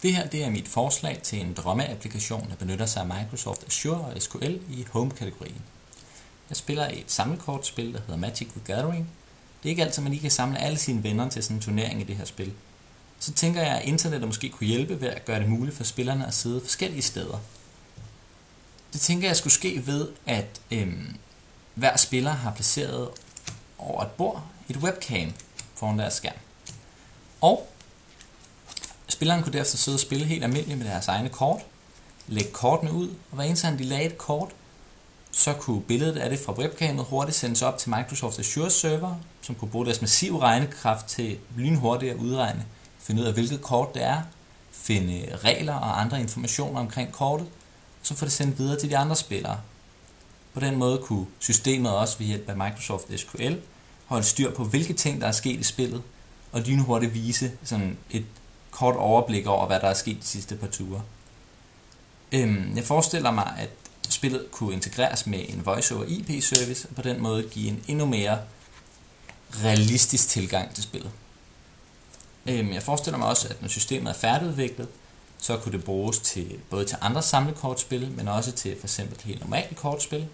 Det her er mit forslag til en drømmeapplikation, der benytter sig af Microsoft Azure og SQL i Home-kategorien. Jeg spiller et samlekortspil, der hedder Magic the Gathering. Det er ikke altid, man lige kan samle alle sine venner til sådan en turnering i det her spil. Så tænker jeg, at internettet måske kunne hjælpe ved at gøre det muligt for spillerne at sidde forskellige steder. Det tænker jeg skulle ske ved, at hver spiller har placeret over et bord et webcam foran deres skærm. Og spilleren kunne derefter sidde og spille helt almindeligt med deres egne kort, lægge kortene ud, og hver eneste gang de lagde et kort, så kunne billedet af det fra webcamet hurtigt sendes op til Microsoft Azure server, som kunne bruge deres massive regnekraft til lynhurtigt at udregne, finde ud af hvilket kort det er, finde regler og andre informationer omkring kortet, og så få det sendt videre til de andre spillere. På den måde kunne systemet også ved hjælp af Microsoft SQL holde styr på, hvilke ting der er sket i spillet, og lynhurtigt vise sådan et kort overblik over, hvad der er sket de sidste par ture. Jeg forestiller mig, at spillet kunne integreres med en voice-over IP-service, og på den måde give en endnu mere realistisk tilgang til spillet. Jeg forestiller mig også, at når systemet er færdigudviklet, så kunne det bruges til både til andre samlekortspil, men også til for eksempel helt normale kortspil,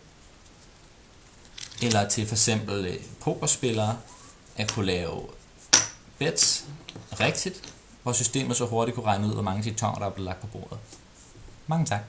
eller til for eksempel pokerspillere at kunne lave bets rigtigt, hvor systemet så hurtigt kunne regne ud, hvor mange jetoner der er blevet lagt på bordet. Mange tak.